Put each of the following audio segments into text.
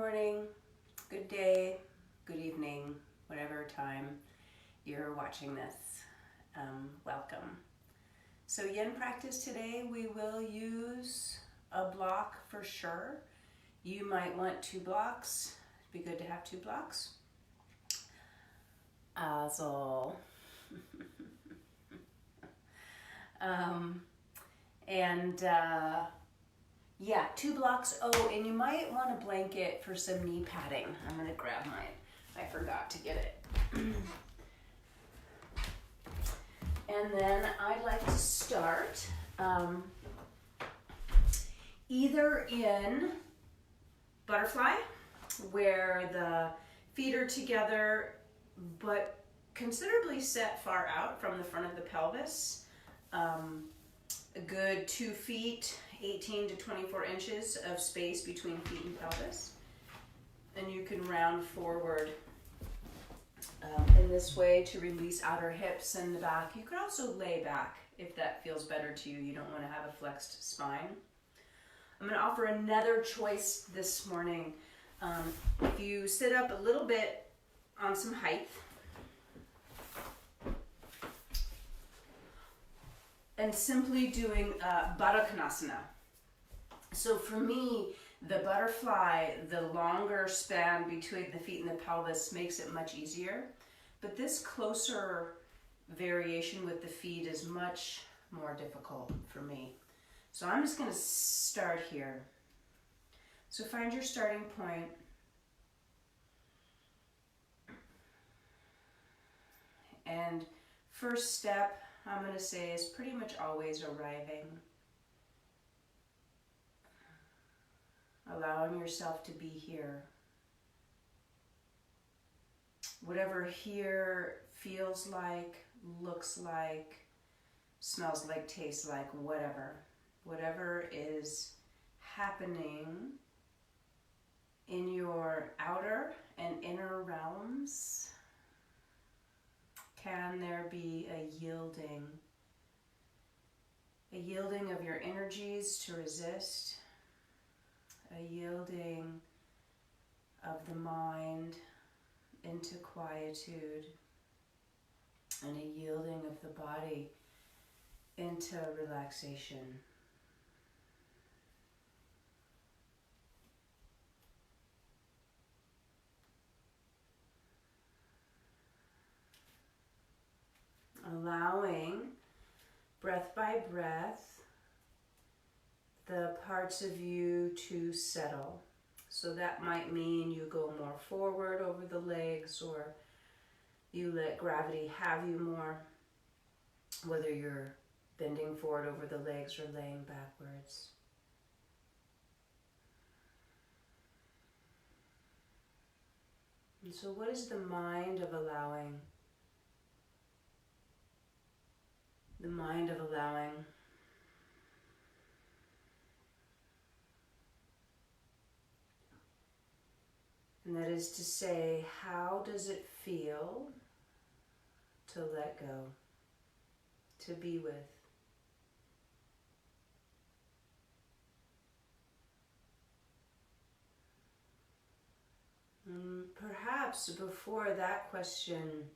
morning, good day, good evening, whatever time you're watching this. Welcome. So yin practice today, we will use a block for sure. You might want 2 blocks. It'd be good to have 2 blocks. Also, yeah, 2 blocks. Oh, and you might want a blanket for some knee padding. I'm gonna grab mine. I forgot to get it. And then I'd like to start either in butterfly, where the feet are together, but considerably set far out from the front of the pelvis. A good 2 feet, 18 to 24 inches of space between feet and pelvis. And you can round forward in this way to release outer hips and the back. You could also lay back if that feels better to you. You don't want to have a flexed spine. I'm going to offer another choice this morning. If you sit up a little bit on some height, and simply doing Baddha Konasana. So for me, the butterfly, the longer span between the feet and the pelvis makes it much easier. But this closer variation with the feet is much more difficult for me. So I'm just going to start here. So find your starting point. And first step, I'm going to say, is pretty much always arriving. Allowing yourself to be here. Whatever here feels like, looks like, smells like, tastes like, whatever. Whatever is happening in your outer and inner realms. Can there be a yielding of your energies to resist, a yielding of the mind into quietude, and a yielding of the body into relaxation. Allowing, breath by breath, the parts of you to settle. So that might mean you go more forward over the legs, or you let gravity have you more, whether you're bending forward over the legs or laying backwards. And so what is the mind of allowing? The mind of allowing. And that is to say, how does it feel to let go, to be with? And perhaps before that question,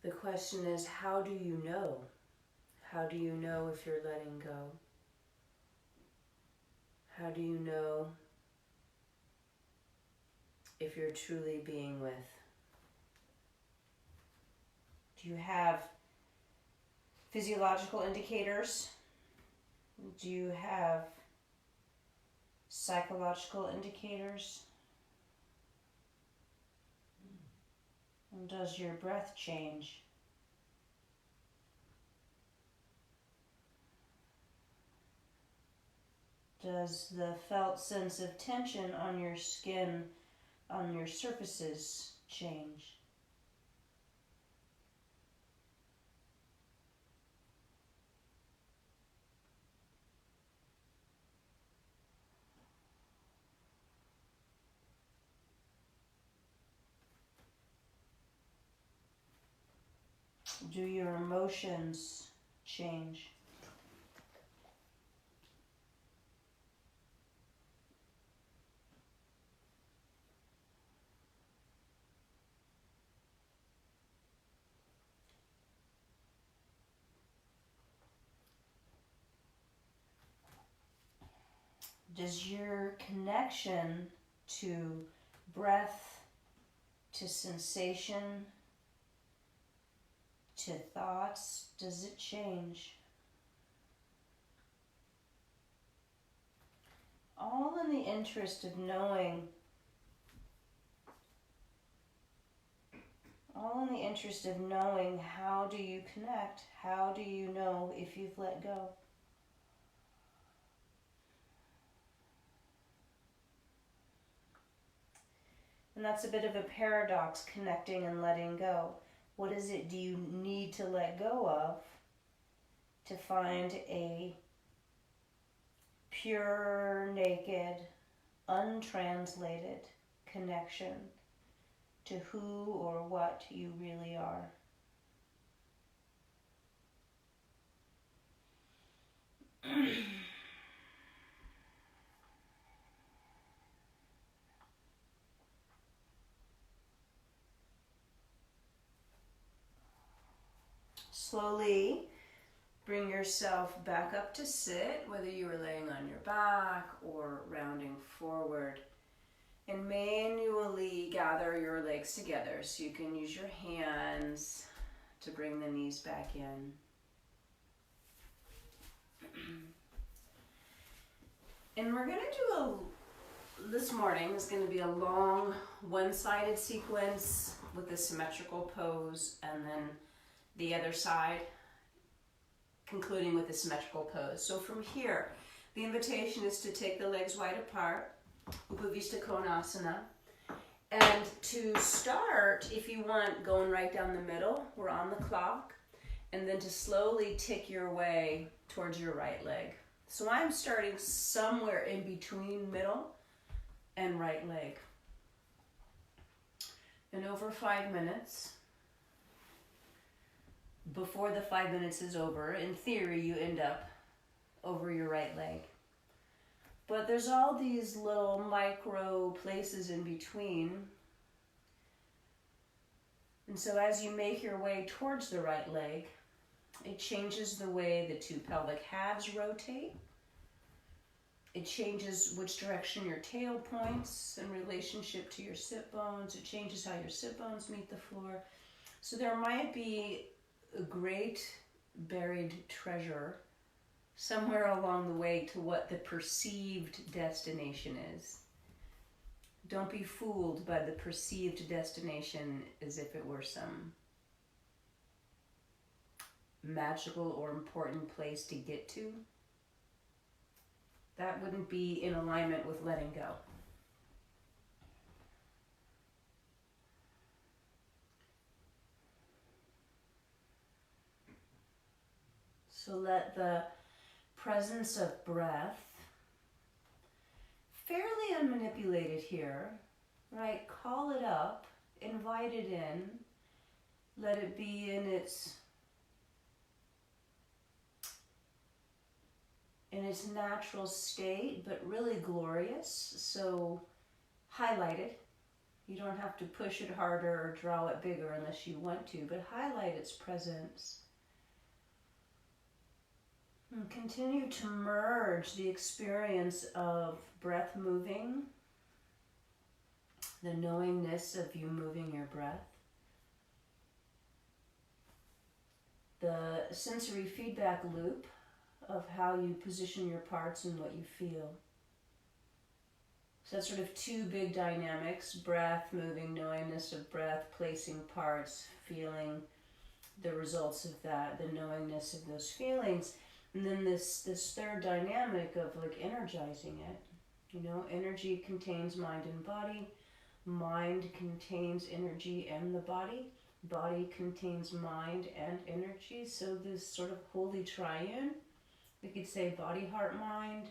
the question is, how do you know? How do you know if you're letting go? How do you know if you're truly being with? Do you have physiological indicators? Do you have psychological indicators? And does your breath change? Does the felt sense of tension on your skin, on your surfaces, change? Do your emotions change? Does your connection to breath, to sensation, to thoughts, does it change? All in the interest of knowing, how do you connect? How do you know if you've let go? And that's a bit of a paradox, connecting and letting go. What is it do you need to let go of to find a pure, naked, untranslated connection to who or what you really are? Slowly bring yourself back up to sit, whether you are laying on your back or rounding forward. And manually gather your legs together so you can use your hands to bring the knees back in. And we're going to do this morning is going to be a long one-sided sequence with a symmetrical pose, and then the other side concluding with a symmetrical pose. So from here, the invitation is to take the legs wide apart, Upavista Konasana. And to start, if you want, going right down the middle, we're on the clock, and then to slowly tick your way towards your right leg. So I'm starting somewhere in between middle and right leg. And over 5 minutes, before the 5 minutes is over, in theory, you end up over your right leg. But there's all these little micro places in between. And so as you make your way towards the right leg, it changes the way the two pelvic halves rotate. It changes which direction your tail points in relationship to your sit bones. It changes how your sit bones meet the floor. So there might be a great buried treasure somewhere along the way to what the perceived destination is. Don't be fooled by the perceived destination as if it were some magical or important place to get to. That wouldn't be in alignment with letting go. So let the presence of breath, fairly unmanipulated here, right? Call it up, invite it in, let it be in its natural state, but really glorious. So highlight it. You don't have to push it harder or draw it bigger unless you want to, but highlight its presence. And continue to merge the experience of breath moving, the knowingness of you moving your breath, the sensory feedback loop of how you position your parts and what you feel. So that's sort of two big dynamics: breath, moving, knowingness of breath, placing parts, feeling the results of that, the knowingness of those feelings. And then this third dynamic of like energizing it. You know, energy contains mind and body. Mind contains energy and the body. Body contains mind and energy. So this sort of holy triune. We could say body, heart, mind.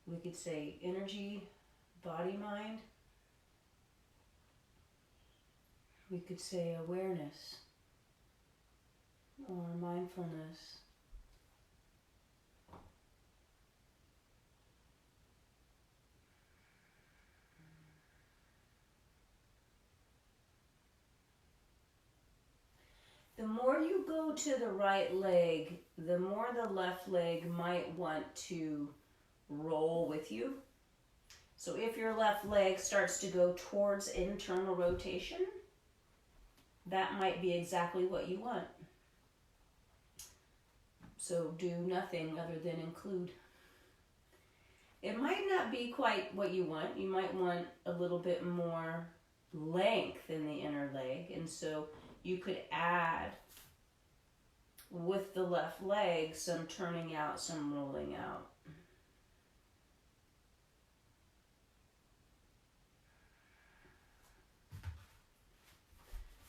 We could say energy, body, mind. We could say awareness or mindfulness. The more you go to the right leg, the more the left leg might want to roll with you. So if your left leg starts to go towards internal rotation, that might be exactly what you want. So do nothing other than include. It might not be quite what you want. You might want a little bit more length in the inner leg, and so you could add with the left leg some turning out, some rolling out.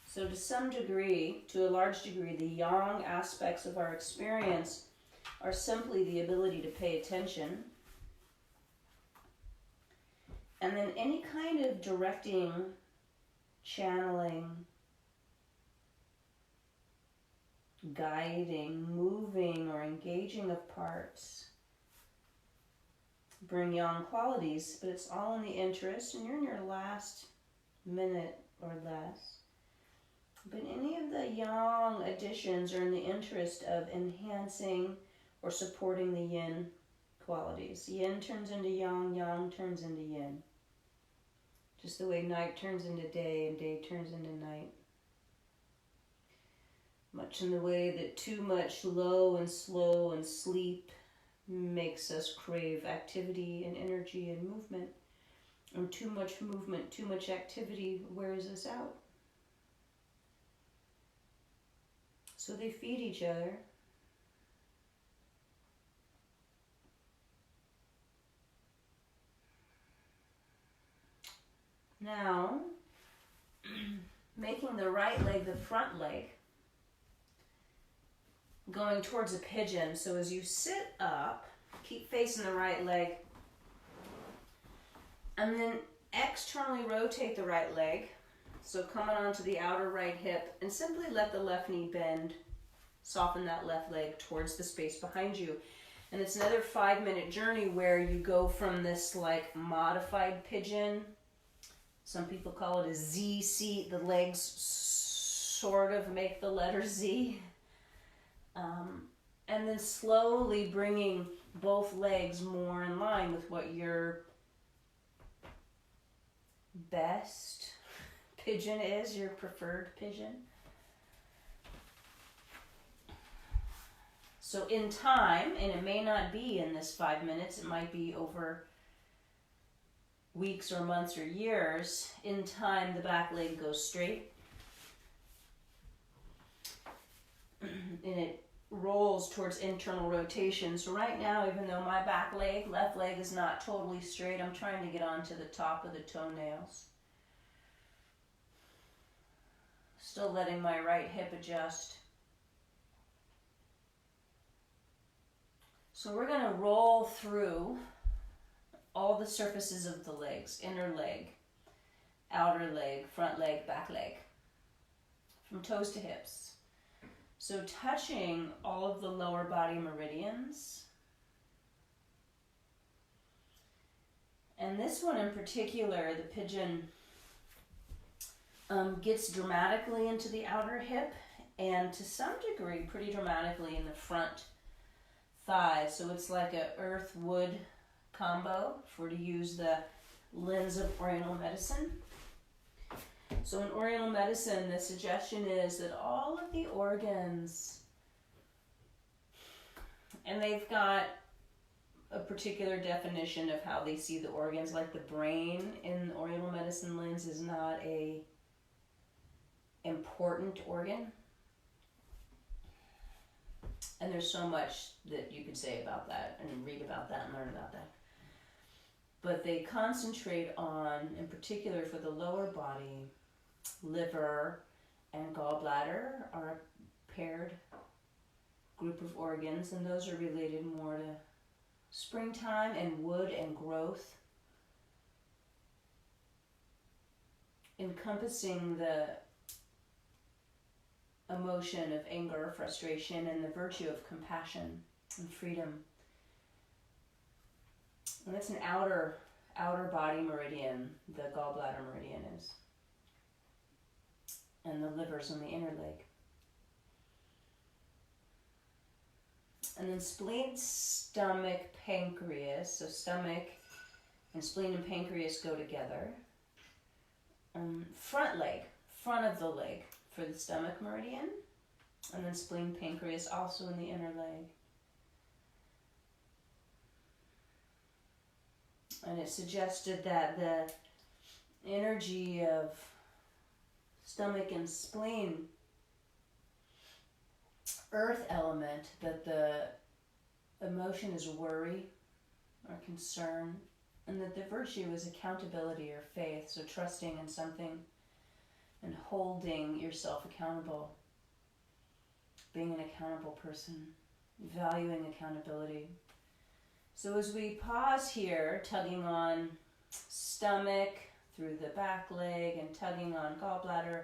So to some degree, to a large degree, the yang aspects of our experience are simply the ability to pay attention. And then any kind of directing, channeling, guiding, moving, or engaging of parts bring yang qualities, but it's all in the interest, and you're in your last minute or less. But any of the yang additions are in the interest of enhancing or supporting the yin qualities. Yin turns into yang, yang turns into yin. Just the way night turns into day and day turns into night. Much in the way that too much low and slow and sleep makes us crave activity and energy and movement. And too much movement, too much activity wears us out. So they feed each other. Now, making the right leg the front leg, going towards a pigeon. So as you sit up, keep facing the right leg, and then externally rotate the right leg. So coming onto the outer right hip, and simply let the left knee bend. Soften that left leg towards the space behind you. And it's another 5-minute journey where you go from this like modified pigeon. Some people call it a Z seat. The legs sort of make the letter Z. And then slowly bringing both legs more in line with what your best pigeon is, your preferred pigeon. So in time, and it may not be in this 5 minutes, it might be over weeks or months or years, in time the back leg goes straight. And it rolls towards internal rotation. So right now, even though my back leg, left leg is not totally straight, I'm trying to get onto the top of the toenails. Still letting my right hip adjust. So we're going to roll through all the surfaces of the legs, inner leg, outer leg, front leg, back leg, from toes to hips. So touching all of the lower body meridians. And this one in particular, the pigeon, gets dramatically into the outer hip and to some degree pretty dramatically in the front thigh. So it's like a earth-wood combo, if we're to use the lens of Oriental medicine. So in Oriental medicine, the suggestion is that all of the organs, and they've got a particular definition of how they see the organs, like the brain in the Oriental medicine lens is not a important organ. And there's so much that you could say about that and read about that and learn about that. But they concentrate on, in particular for the lower body, liver and gallbladder are a paired group of organs, and those are related more to springtime and wood and growth, encompassing the emotion of anger, frustration, and the virtue of compassion and freedom. And that's an outer body meridian, the gallbladder meridian is. And the liver's on the inner leg. And then spleen, stomach, pancreas. So stomach and spleen and pancreas go together. Front leg, front of the leg for the stomach meridian. And then spleen, pancreas also in the inner leg. And it suggested that the energy of stomach and spleen, earth element, that the emotion is worry or concern, and that the virtue is accountability or faith, so trusting in something and holding yourself accountable, being an accountable person, valuing accountability. So as we pause here, tugging on stomach through the back leg and tugging on gallbladder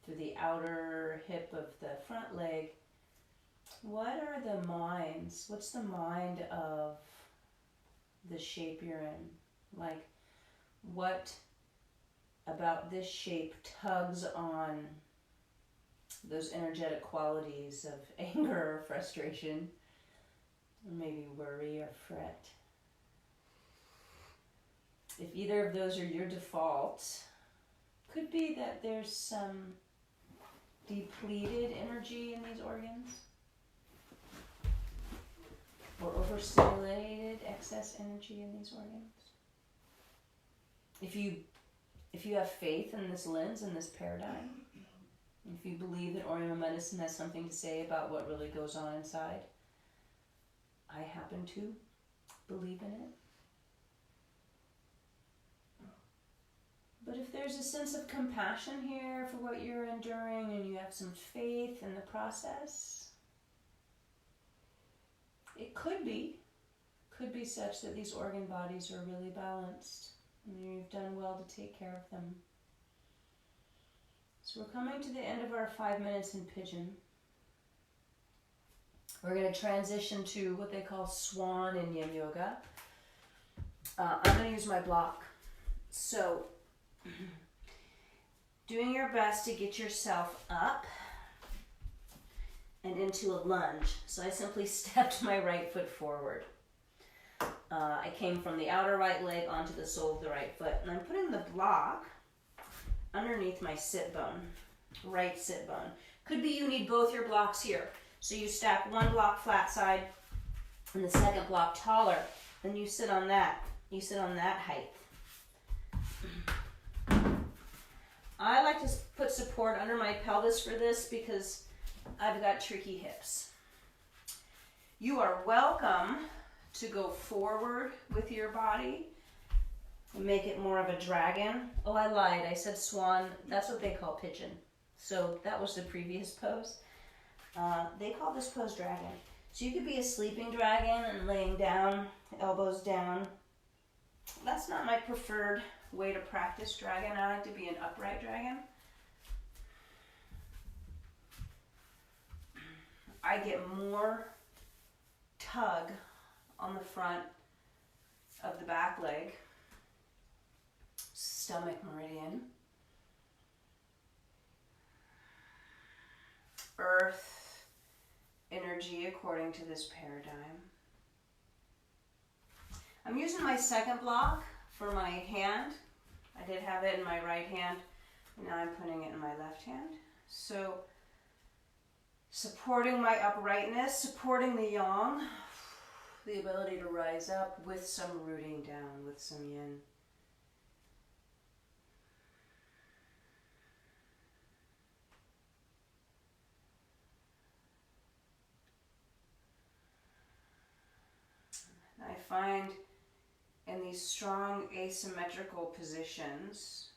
through the outer hip of the front leg, what are the minds? What's the mind of the shape you're in? Like, what about this shape tugs on those energetic qualities of anger or frustration, or maybe worry or fret? If either of those are your default, could be that there's some depleted energy in these organs, or overstimulated excess energy in these organs. If you have faith in this lens and this paradigm, if you believe that Oriental medicine has something to say about what really goes on inside, I happen to believe in it. But if there's a sense of compassion here for what you're enduring and you have some faith in the process, it could be such that these organ bodies are really balanced and you've done well to take care of them. So we're coming to the end of our 5 minutes in pigeon. We're going to transition to what they call swan in yin yoga. I'm going to use my block. So, doing your best to get yourself up and into a lunge. So I simply stepped my right foot forward. I came from the outer right leg onto the sole of the right foot. And I'm putting the block underneath my sit bone, right sit bone. Could be you need both your blocks here. So you stack one block flat side and the second block taller. Then you sit on that. You sit on that height. I like to put support under my pelvis for this because I've got tricky hips. You are welcome to go forward with your body and make it more of a dragon. Oh, I lied. I said swan. That's what they call pigeon. So that was the previous pose. They call this pose dragon. So you could be a sleeping dragon and laying down, elbows down. That's not my preferred way to practice dragon. I like to be an upright dragon. I get more tug on the front of the back leg, stomach meridian, earth energy according to this paradigm. I'm using my second block for my hand. I did have it in my right hand, and now I'm putting it in my left hand. So supporting my uprightness, supporting the yang, the ability to rise up with some rooting down, with some yin. I find in these strong asymmetrical positions,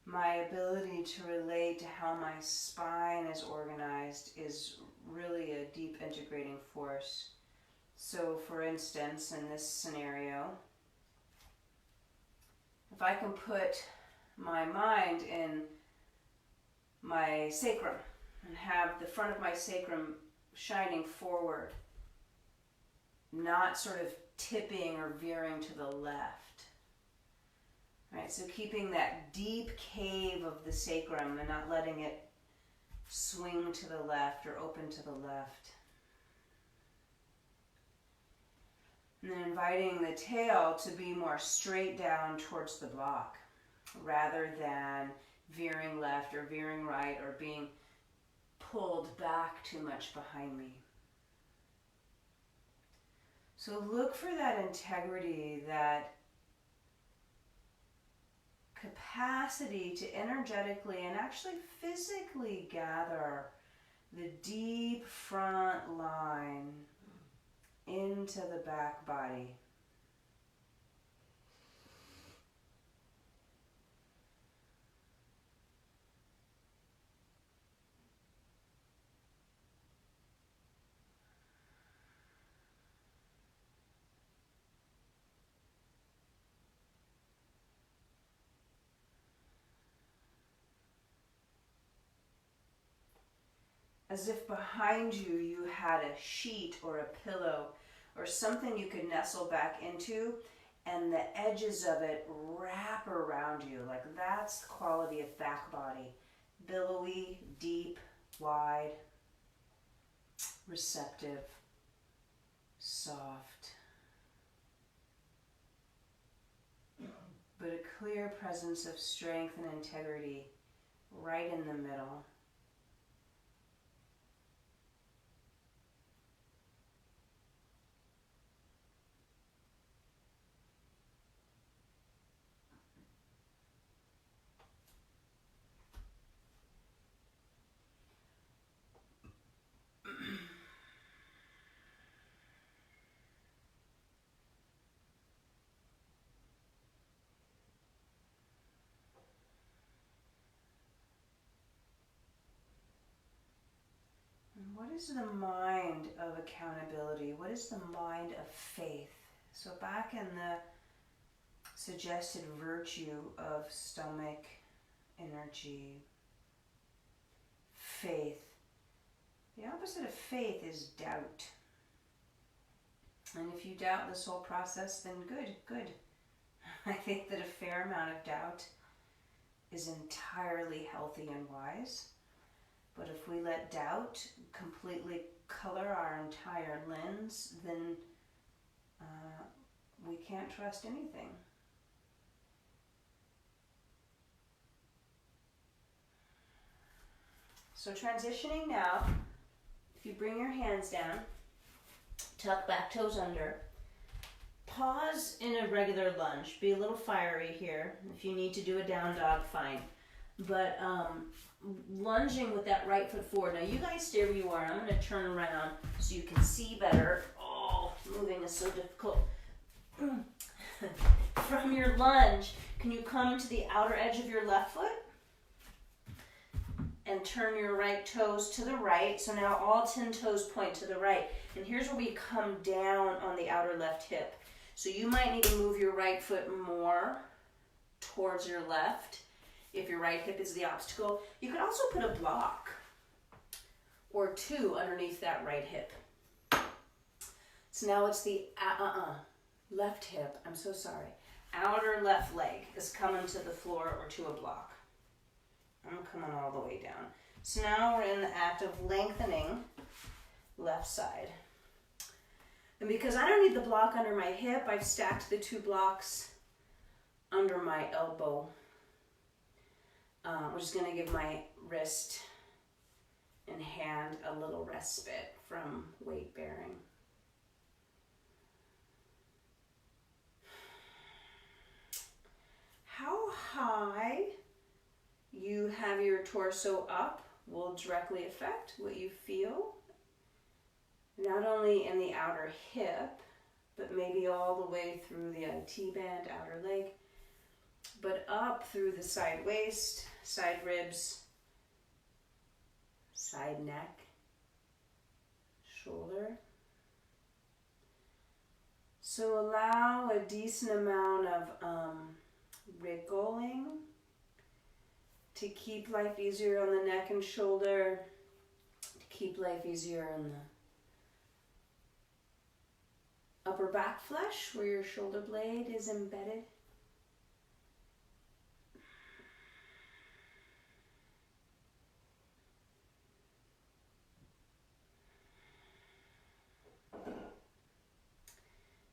my ability to relate to how my spine is organized is really a deep integrating force. So for instance, in this scenario, if I can put my mind in my sacrum and have the front of my sacrum shining forward, not sort of tipping or veering to the left. Right, so keeping that deep cave of the sacrum and not letting it swing to the left or open to the left. And then inviting the tail to be more straight down towards the block rather than veering left or veering right or being pulled back too much behind me. So look for that integrity, that capacity to energetically and actually physically gather the deep front line into the back body. As if behind you, you had a sheet or a pillow or something you could nestle back into, and the edges of it wrap around you. Like that's the quality of back body. Billowy, deep, wide, receptive, soft. But a clear presence of strength and integrity right in the middle. What is the mind of accountability? What is the mind of faith? So back in the suggested virtue of stomach energy, faith. The opposite of faith is doubt. And if you doubt this whole process, then good. I think that a fair amount of doubt is entirely healthy and wise. But if we let doubt completely color our entire lens, then we can't trust anything. So transitioning now, if you bring your hands down, tuck back toes under, pause in a regular lunge. Be a little fiery here. If you need to do a down dog, fine. But lunging with that right foot forward. Now you guys stay where you are. I'm going to turn around so you can see better. Oh, moving is so difficult. From your lunge, can you come to the outer edge of your left foot? And turn your right toes to the right. So now all 10 toes point to the right. And here's where we come down on the outer left hip. So you might need to move your right foot more towards your left if your right hip is the obstacle. You could also put a block or two underneath that right hip. So now it's the left hip, I'm so sorry. Outer left leg is coming to the floor or to a block. I'm coming all the way down. So now we're in the act of lengthening left side. And because I don't need the block under my hip, I've stacked the two blocks under my elbow, which is going to give my wrist and hand a little respite from weight bearing. How high you have your torso up will directly affect what you feel, not only in the outer hip, but maybe all the way through the IT band, outer leg, but up through the side waist, side ribs, side neck, shoulder. So allow a decent amount of wriggling to keep life easier on the neck and shoulder, to keep life easier on the upper back flesh where your shoulder blade is embedded.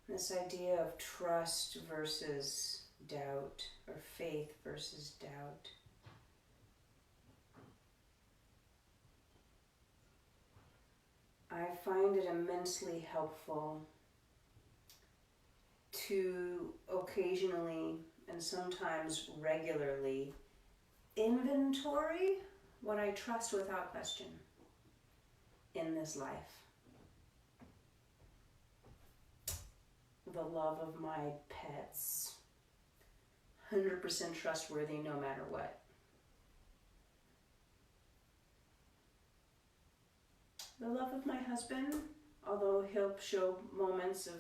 This idea of trust versus doubt, or faith versus doubt. I find it immensely helpful to occasionally and sometimes regularly inventory what I trust without question in this life. The love of my pets, 100% trustworthy no matter what. The love of my husband, although he'll show moments of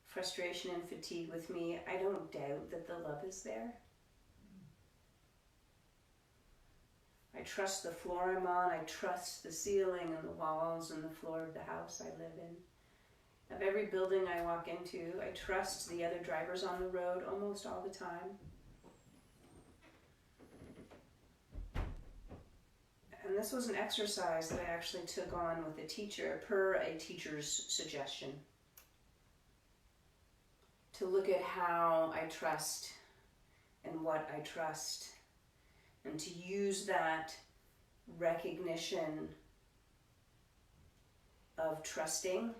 frustration and fatigue with me, I don't doubt that the love is there. I trust the floor I'm on. I trust the ceiling and the walls and the floor of the house I live in. Of every building I walk into, I trust the other drivers on the road almost all the time. And this was an exercise that I actually took on with a teacher, per a teacher's suggestion, to look at how I trust and what I trust, and to use that recognition of trusting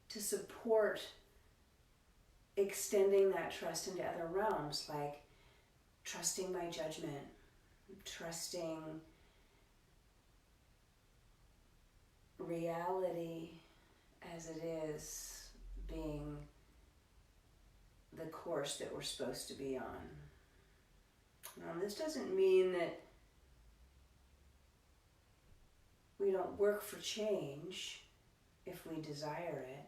to support extending that trust into other realms, like trusting my judgment, trusting reality as it is being the course that we're supposed to be on. Now, this doesn't mean that we don't work for change if we desire it.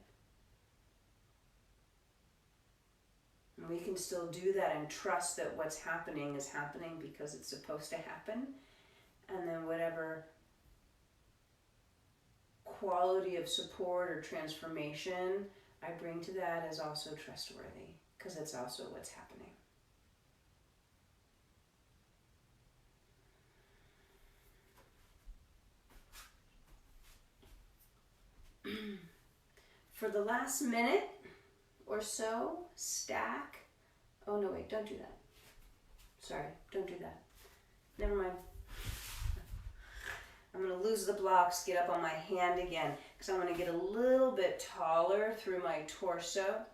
And we can still do that and trust that what's happening is happening because it's supposed to happen. And then whatever quality of support or transformation I bring to that is also trustworthy, because it's also what's happening. For the last minute or so, stack. Oh no, wait, don't do that. Sorry, don't do that. Never mind. I'm going to lose the blocks, get up on my hand again, because I'm going to get a little bit taller through my torso,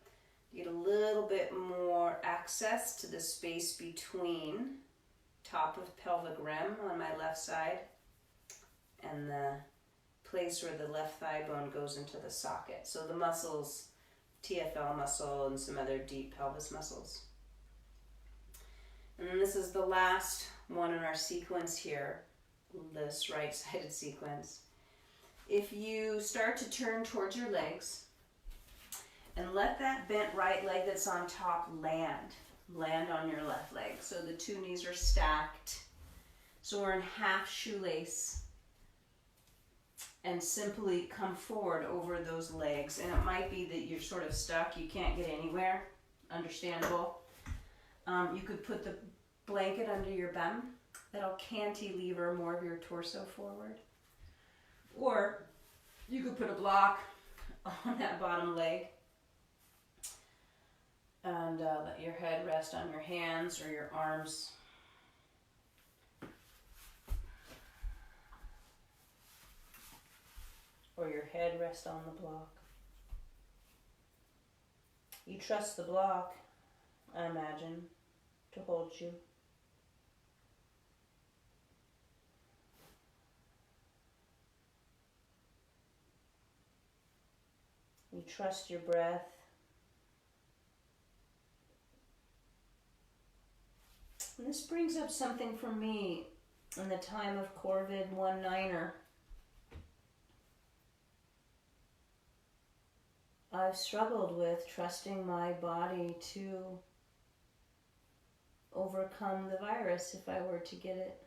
get a little bit more access to the space between top of pelvic rim on my left side and the place where the left thigh bone goes into the socket. So the muscles, TFL muscle and some other deep pelvis muscles. And then this is the last one in our sequence here, this right-sided sequence. If you start to turn towards your legs and let that bent right leg that's on top land on your left leg. So the two knees are stacked. So we're in half shoelace. And simply come forward over those legs. And it might be that you're sort of stuck, you can't get anywhere. Understandable. You could put the blanket under your bum. That'll cantilever more of your torso forward. Or you could put a block on that bottom leg and let your head rest on your hands or your arms. Or your head rest on the block. You trust the block, I imagine, to hold you. You trust your breath. And this brings up something for me in the time of COVID-19er. I've struggled with trusting my body to overcome the virus if I were to get it.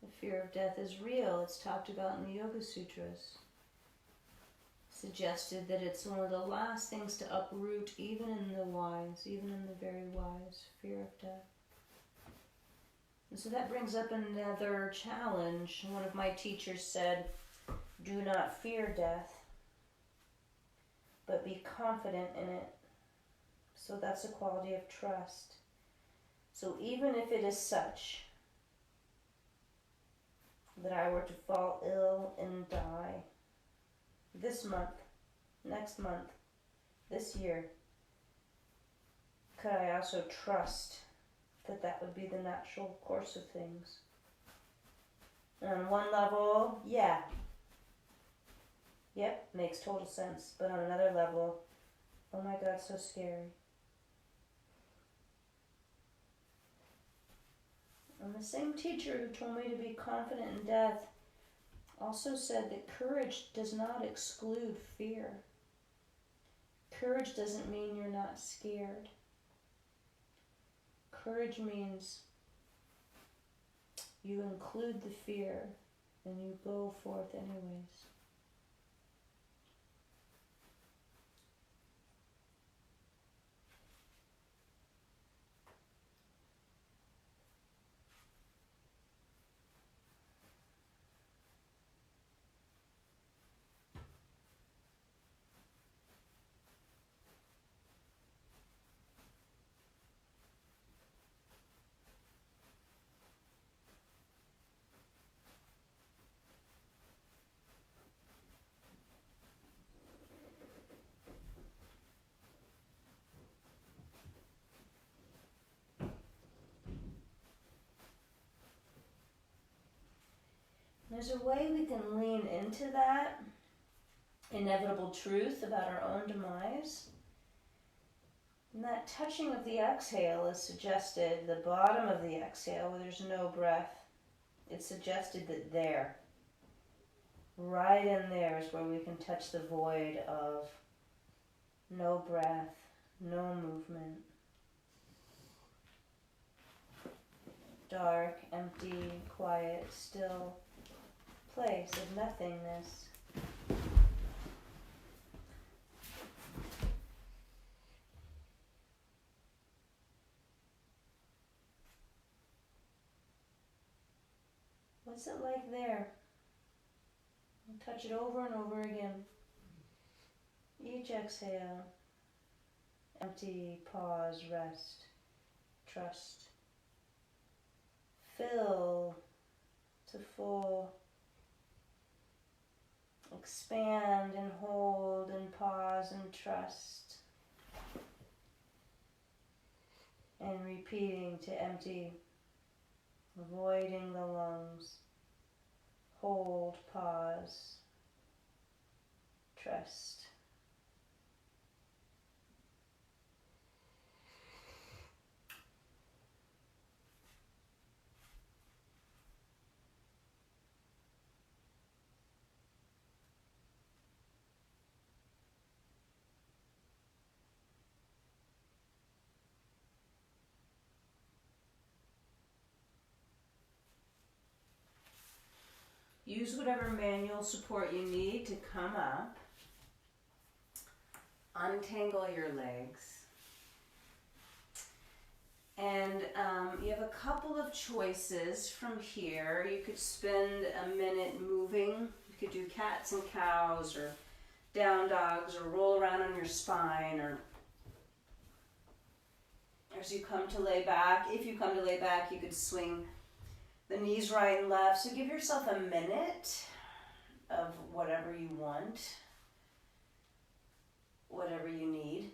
The fear of death is real. It's talked about in the Yoga Sutras. Suggested that it's one of the last things to uproot, even in the wise, even in the very wise, fear of death. And so that brings up another challenge. One of my teachers said, "Do not fear death. but be confident in it. So that's a quality of trust. So even if it is such that I were to fall ill and die this month, next month, this year, could I also trust that that would be the natural course of things? And on one level, yeah. Yep, makes total sense. But on another level, oh my God, so scary. And the same teacher who told me to be confident in death also said that courage does not exclude fear. Courage doesn't mean you're not scared. Courage means you include the fear and you go forth anyways. There's a way we can lean into that inevitable truth about our own demise. And that touching of the exhale is suggested, the bottom of the exhale where there's no breath. It's suggested that there, right in there is where we can touch the void of no breath, no movement. Dark, empty, quiet, still place of nothingness. What's it like there? And touch it over and over again. Each exhale, empty, pause, rest, trust. Fill to full. Expand and hold and pause and trust. And repeating to empty, avoiding the lungs. Hold, pause, trust. Use whatever manual support you need to come up. Untangle your legs. And you have a couple of choices from here. You could spend a minute moving. You could do cats and cows or down dogs or roll around on your spine, or as you come to lay back. If you come to lay back, you could swing the knees right and left. So give yourself a minute of whatever you want, whatever you need.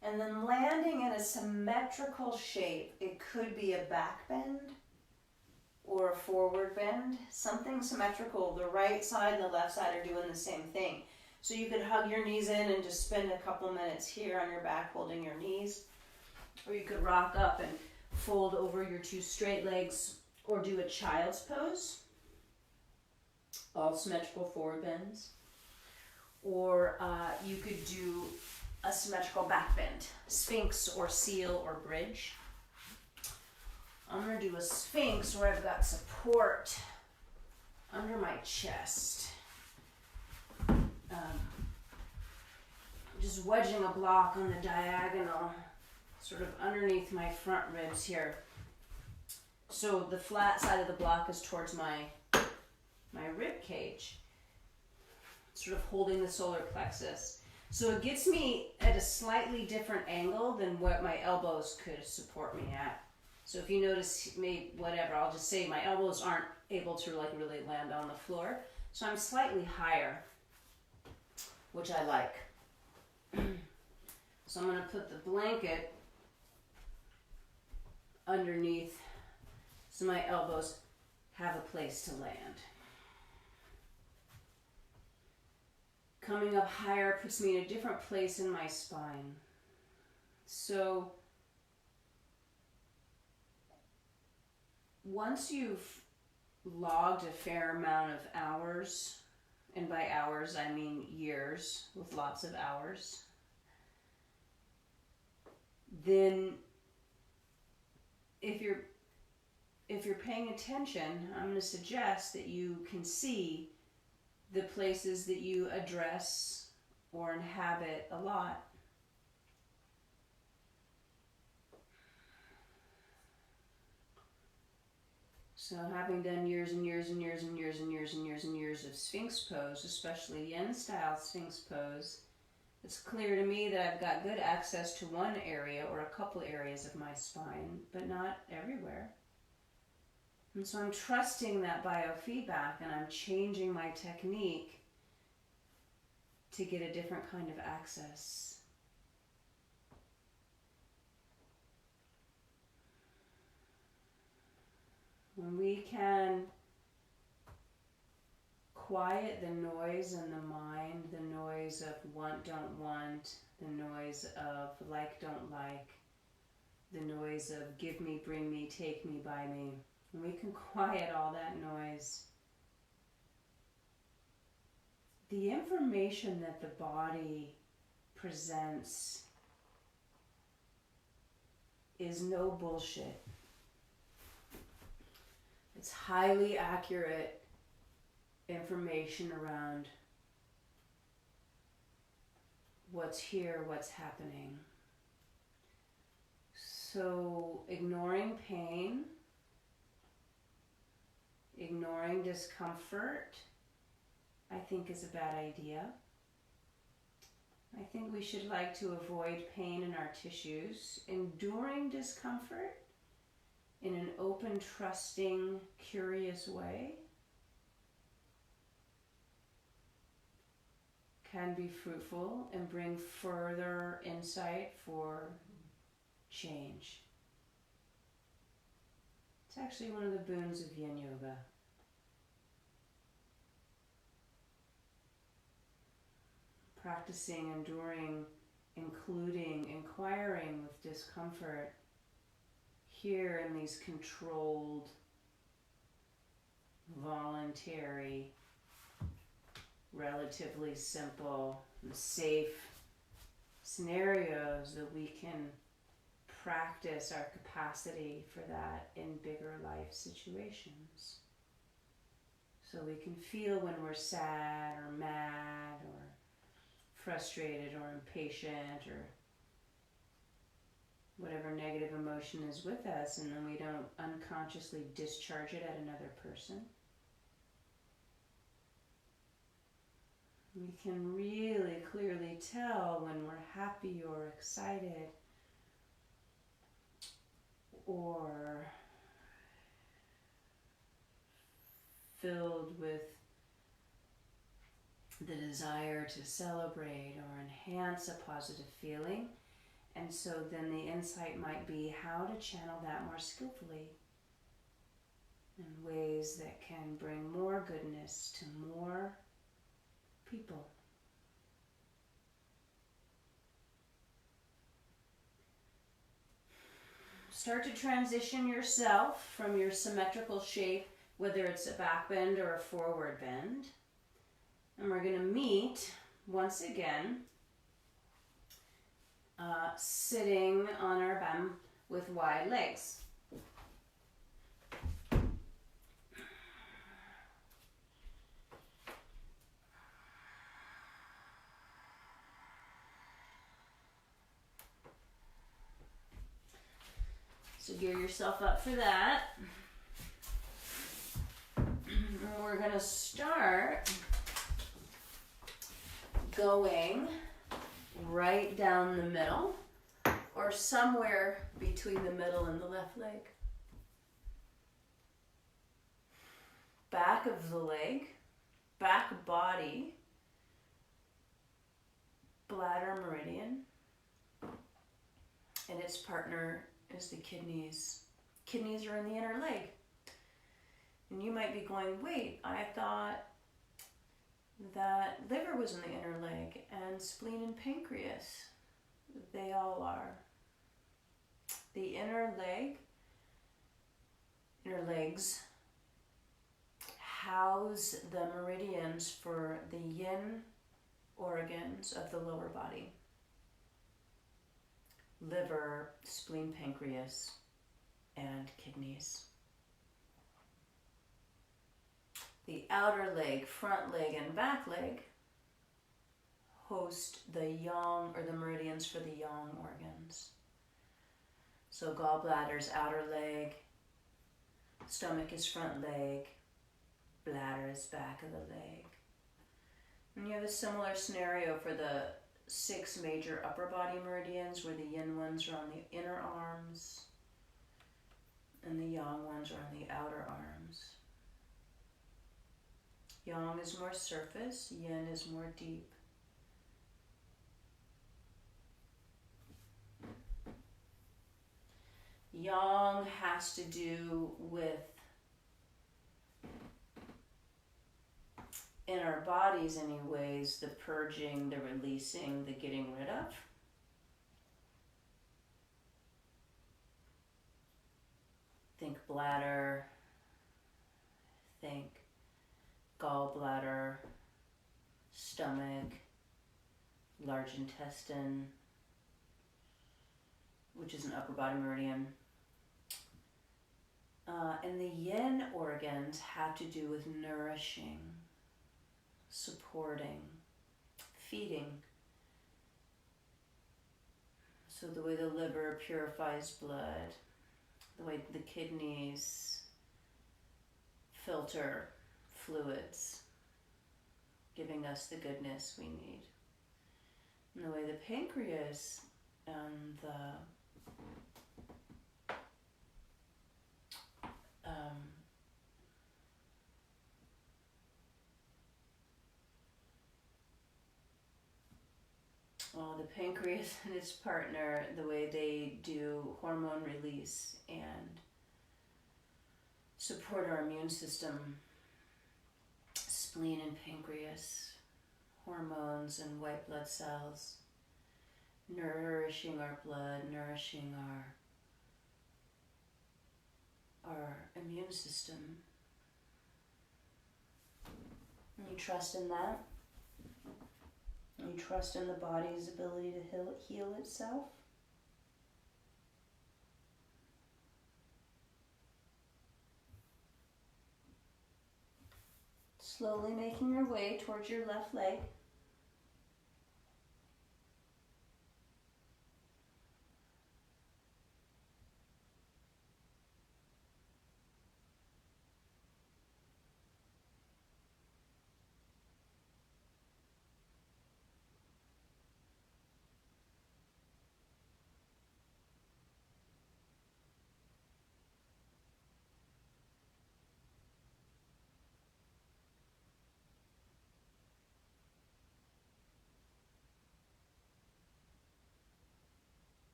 And then landing in a symmetrical shape. It could be a back bend or a forward bend, something symmetrical. The right side and the left side are doing the same thing. So you could hug your knees in and just spend a couple minutes here on your back holding your knees. Or you could rock up and fold over your two straight legs or do a child's pose. All symmetrical forward bends. Or you could do a symmetrical back bend, Sphinx or seal or bridge. I'm going to do a Sphinx where I've got support under my chest. just wedging a block on the diagonal, sort of underneath my front ribs here. So the flat side of the block is towards my rib cage, sort of holding the solar plexus. So it gets me at a slightly different angle than what my elbows could support me at. So if you notice me, whatever, I'll just say my elbows aren't able to like really land on the floor. So I'm slightly higher, which I like. So I'm going to put the blanket underneath so my elbows have a place to land. Coming up higher puts me in a different place in my spine. So once you've logged a fair amount of hours, and by hours I mean years with lots of hours, then if you're paying attention, I'm going to suggest that you can see the places that you address or inhabit a lot. So having done years and years and years and years and years and years and years of Sphinx pose, especially the Yen style Sphinx pose, it's clear to me that I've got good access to one area or a couple areas of my spine, but not everywhere. And so I'm trusting that biofeedback, and I'm changing my technique to get a different kind of access. When we can quiet the noise in the mind, the noise of want, don't want, the noise of like, don't like, the noise of give me, bring me, take me, buy me, when we can quiet all that noise, the information that the body presents is no bullshit. It's highly accurate information around what's here, what's happening. So ignoring pain, ignoring discomfort, I think is a bad idea. I think we should like to avoid pain in our tissues. Enduring discomfort in an open, trusting, curious way can be fruitful and bring further insight for change. It's actually one of the boons of Yin Yoga. Practicing, enduring, including, inquiring with discomfort here in these controlled, voluntary, relatively simple, and safe scenarios that we can practice our capacity for that in bigger life situations. So we can feel when we're sad or mad or frustrated or impatient or whatever negative emotion is with us, and then we don't unconsciously discharge it at another person. We can really clearly tell when we're happy or excited or filled with the desire to celebrate or enhance a positive feeling. And so then the insight might be how to channel that more skillfully in ways that can bring more goodness to more people. Start to transition yourself from your symmetrical shape, whether it's a back bend or a forward bend. And we're going to meet once again sitting on our bum with wide legs. So gear yourself up for that. And we're going to start going right down the middle, or somewhere between the middle and the left leg. Back of the leg, back body, bladder meridian, and its partner is the kidneys. Kidneys are in the inner leg. And you might be going, wait, I thought that liver was in the inner leg and spleen and pancreas. They all are. The inner legs house the meridians for the yin organs of the lower body. Liver, spleen, pancreas, and kidneys. The outer leg, front leg, and back leg host the yang, or the meridians for the yang organs. So gallbladder's outer leg, stomach is front leg, bladder is back of the leg. And you have a similar scenario for the 6 major upper body meridians, where the yin ones are on the inner arms and the yang ones are on the outer arms. Yang is more surface, yin is more deep. Yang has to do with, in our bodies anyways, the purging, the releasing, the getting rid of. Think bladder, think gallbladder, stomach, large intestine, which is an upper body meridian. And the yin organs have to do with nourishing, supporting, feeding. So the way the liver purifies blood, the way the kidneys filter fluids, giving us the goodness we need. And the way the pancreas and the pancreas and its partner, the way they do hormone release and support our immune system. Spleen and pancreas, hormones and white blood cells, nourishing our blood, nourishing our immune system. And you trust in that? You trust in the body's ability to heal itself? Slowly making your way towards your left leg.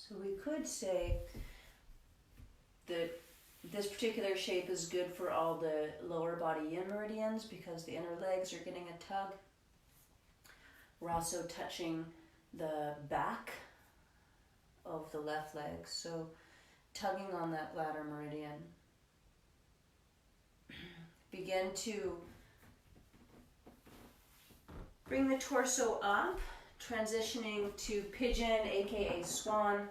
So we could say that This particular shape is good for all the lower body yin meridians because the inner legs are getting a tug. We're also touching the back of the left leg, so tugging on that bladder meridian. Begin to bring the torso up, transitioning to pigeon, aka swan,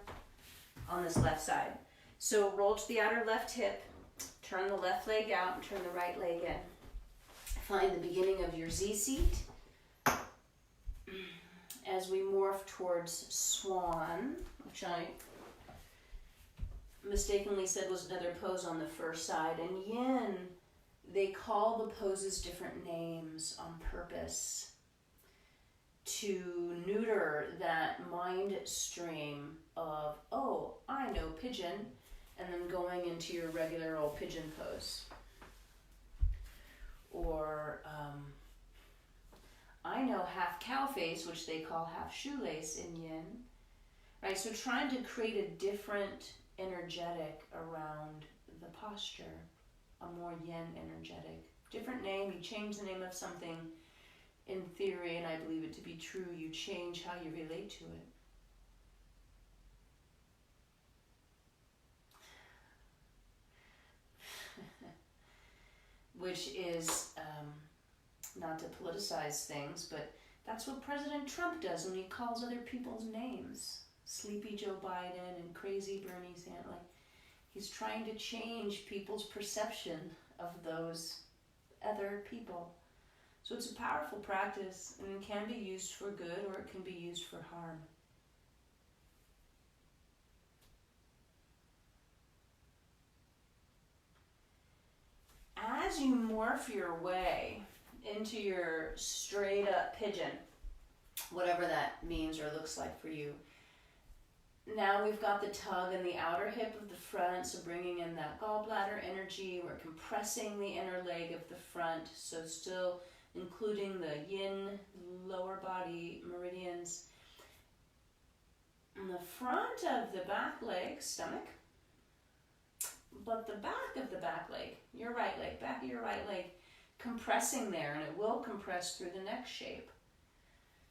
on this left side. So roll to the outer left hip, turn the left leg out and turn the right leg in. Find the beginning of your Z seat as we morph towards swan, which I mistakenly said was another pose on the first side. And yin, they call the poses different names on purpose to neuter that mind stream of, oh, I know pigeon, and then going into your regular old pigeon pose. Or I know half cow face, which they call half shoelace in yin. Right, so trying to create a different energetic around the posture, a more yin energetic. Different name, you change the name of something in theory, and I believe it to be true, you change how you relate to it. Which is, not to politicize things, but that's what President Trump does when he calls other people's names. Sleepy Joe Biden and crazy Bernie Sanders. Like, he's trying to change people's perception of those other people. So it's a powerful practice, and it can be used for good or it can be used for harm. As you morph your way into your straight up pigeon, whatever that means or looks like for you, now we've got the tug in the outer hip of the front, so bringing in that gallbladder energy. We're compressing the inner leg of the front, so still including the yin lower body meridians. In the front of the back leg, stomach, but the back of the back leg, your right leg, back of your right leg, compressing there, and it will compress through the neck shape.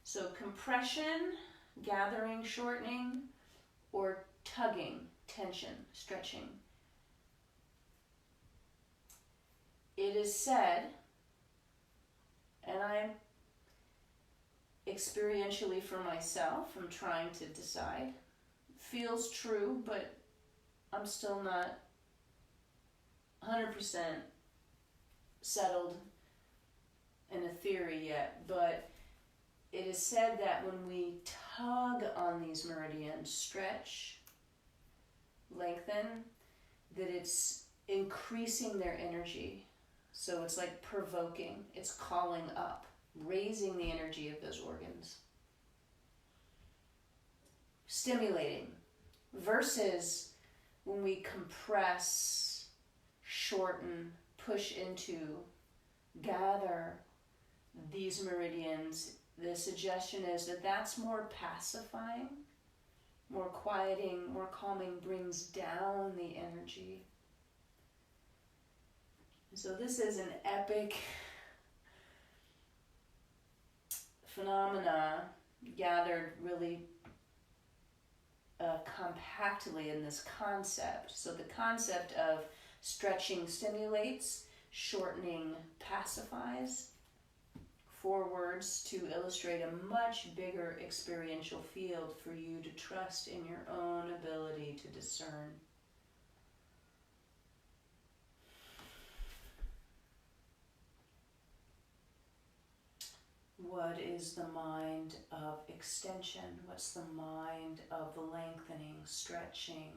So compression, gathering, shortening, or tugging, tension, stretching. It is said, and I experientially for myself, I'm trying to decide, feels true, but I'm still not 100% settled in a theory yet, but it is said that when we tug on these meridians, stretch, lengthen, that it's increasing their energy. So it's like provoking, it's calling up, raising the energy of those organs. Stimulating, versus when we compress, shorten, push into, gather these meridians, the suggestion is that that's more pacifying, more quieting, more calming, brings down the energy. So this is an epic phenomena gathered really compactly in this concept. So the concept of stretching stimulates, shortening pacifies. 4 words to illustrate a much bigger experiential field for you to trust in your own ability to discern. What is the mind of extension? What's the mind of the lengthening, stretching,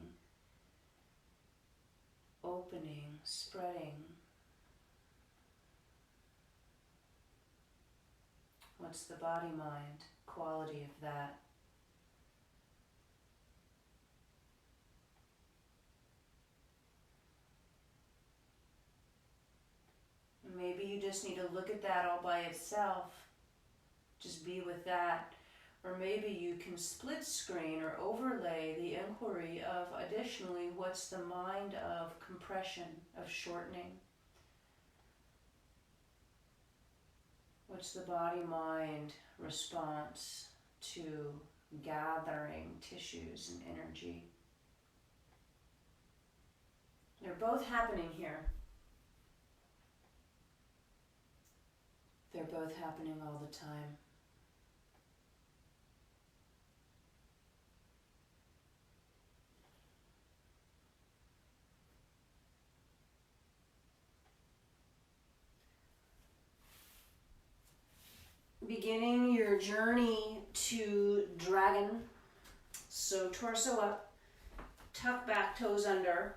opening, spreading? What's the body-mind quality of that? Maybe you just need to look at that all by itself. Just be with that Or maybe you can split screen or overlay the inquiry of additionally, what's the mind of compression, of shortening? What's the body-mind response to gathering tissues and energy? They're both happening here. They're both happening all the time. Beginning your journey to dragon. So torso up, tuck back, toes under.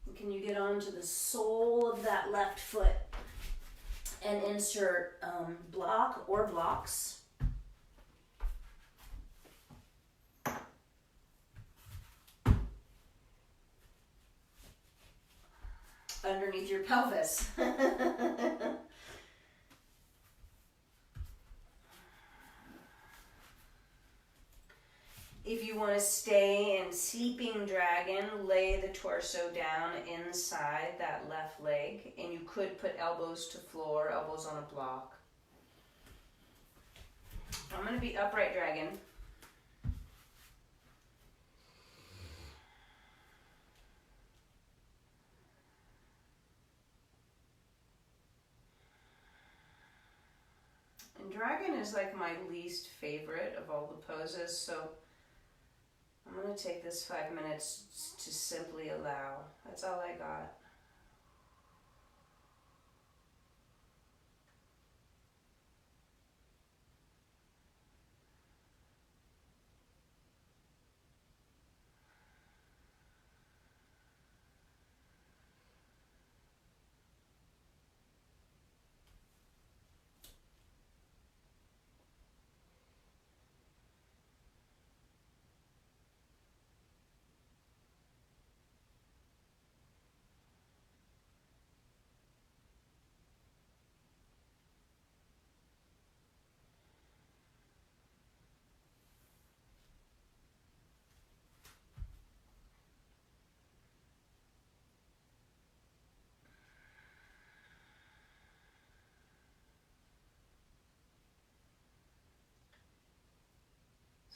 And can you get onto the sole of that left foot and insert block or blocks. Underneath your pelvis. If you want to stay in sleeping dragon, lay the torso down inside that left leg, and you could put elbows to floor, elbows on a block. I'm going to be upright dragon. And dragon is like my least favorite of all the poses, so I'm going to take this 5 minutes to simply allow. That's all I got.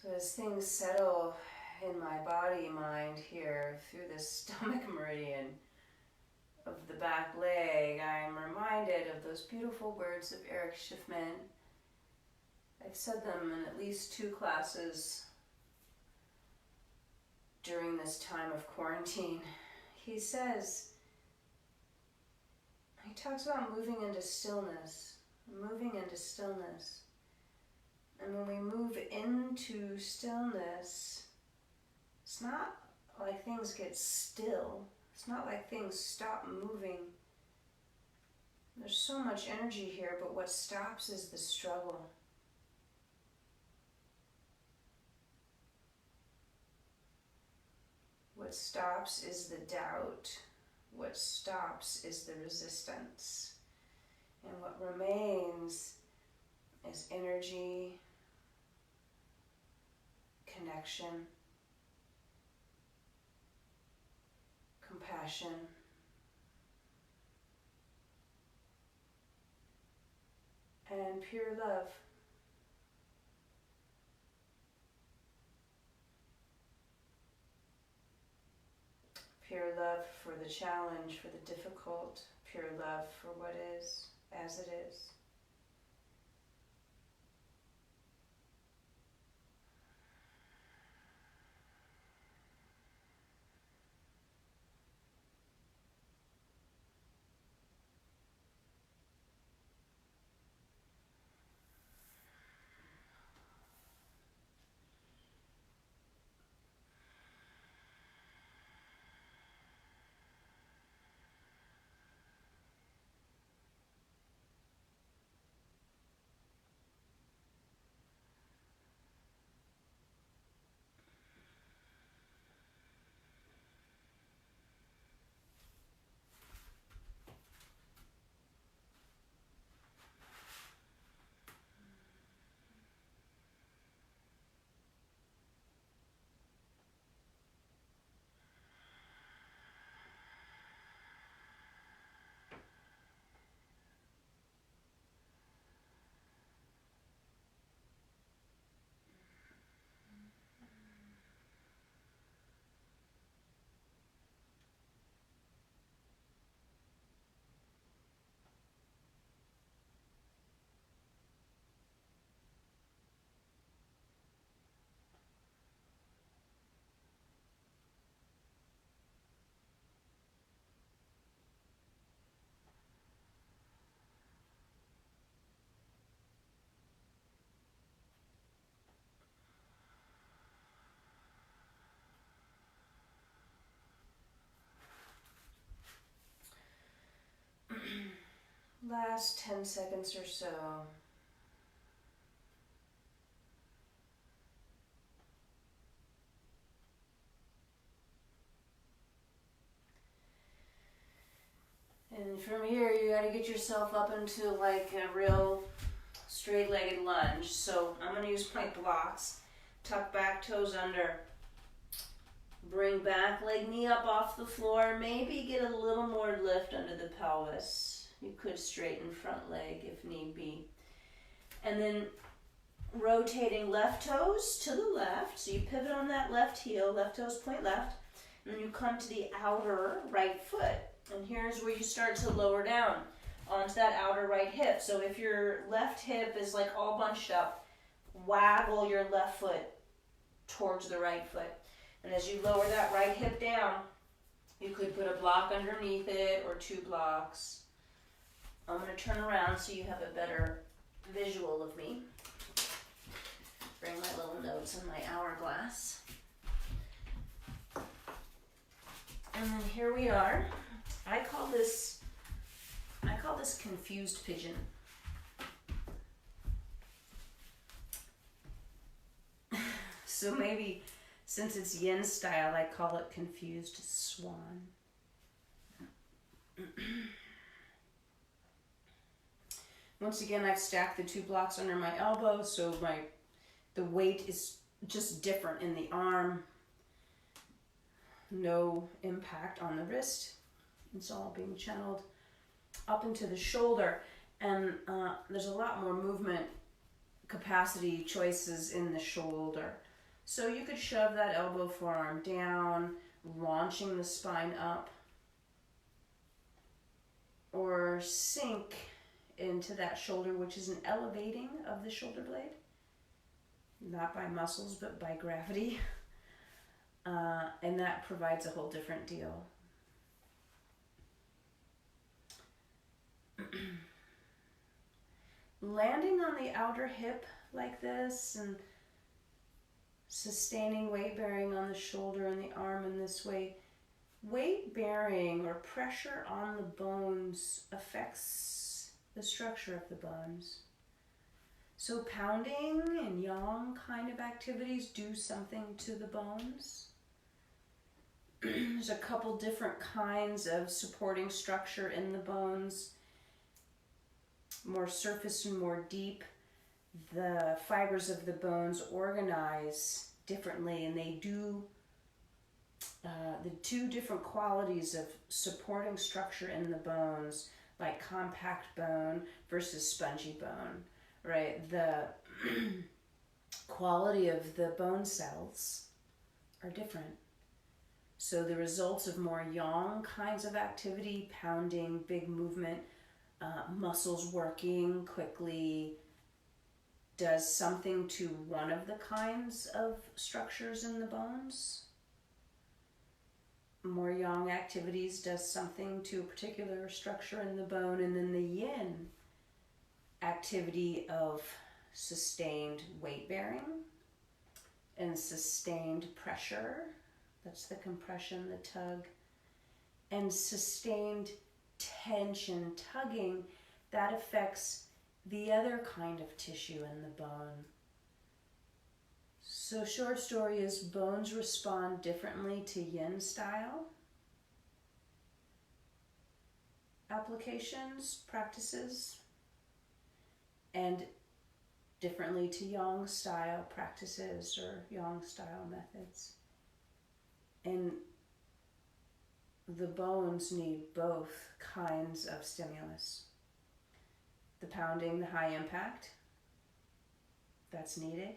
So as things settle in my body, mind here through this stomach meridian of the back leg, I'm reminded of those beautiful words of Eric Schiffman. I've said them in at least 2 classes during this time of quarantine. He says, he talks about moving into stillness, moving into stillness. And when we move into stillness, it's not like things get still. It's not like things stop moving. There's so much energy here, but what stops is the struggle. What stops is the doubt. What stops is the resistance. And what remains is energy, connection, compassion, and pure love. Pure love for the challenge, for the difficult, pure love for what is, as it is. last 10 seconds or so. And from here, you got to get yourself up into like a real straight-legged lunge. So I'm going to use my blocks. Tuck back, toes under. Bring back leg, knee up off the floor. Maybe get a little more lift under the pelvis. You could straighten front leg if need be. And then rotating left toes to the left. So you pivot on that left heel, left toes point left. And then you come to the outer right foot. And here's where you start to lower down onto that outer right hip. So if your left hip is like all bunched up, waggle your left foot towards the right foot. And as you lower that right hip down, you could put a block underneath it or 2 blocks. I'm going to turn around so you have a better visual of me. Bring my little notes in my hourglass. And then here we are. I call this confused pigeon. So maybe since it's yin style, I call it confused swan. Once again, I've stacked the 2 blocks under my elbow, so the weight is just different in the arm. No impact on the wrist. It's all being channeled up into the shoulder, and there's a lot more movement capacity choices in the shoulder. So you could shove that elbow forearm down, launching the spine up, or sink into that shoulder, which is an elevating of the shoulder blade, not by muscles but by gravity, and that provides a whole different deal. Landing on the outer hip like this and sustaining weight bearing on the shoulder and the arm in this way. Weight bearing or pressure on the bones affects the structure of the bones. So pounding and yang kind of activities do something to the bones. There's a couple different kinds of supporting structure in the bones. More surface and more deep. The fibers of the bones organize differently, and they do the 2 different qualities of supporting structure in the bones, like compact bone versus spongy bone, right? The quality of the bone cells are different. So the results of more yang kinds of activity, pounding, big movement, muscles working quickly, does something to one of the kinds of structures in the bones. More yang activities does something to a particular structure in the bone, and then the yin activity of sustained weight bearing and sustained pressure, that's the compression, the tug, and sustained tension, tugging, that affects the other kind of tissue in the bone. So short story is bones respond differently to yin style applications, practices, and differently to yang style practices or yang style methods. And the bones need both kinds of stimulus. The pounding, the high impact, that's needed.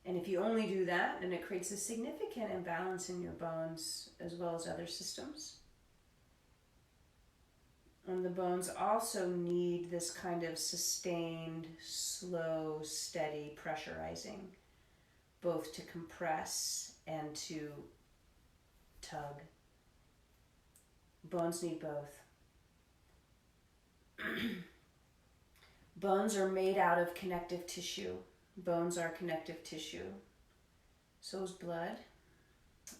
And if you only do that, then it creates a significant imbalance in your bones as well as other systems. And the bones also need this kind of sustained, slow, steady pressurizing, both to compress and to tug. Bones need both. Bones are made out of connective tissue. Bones are connective tissue. So is blood,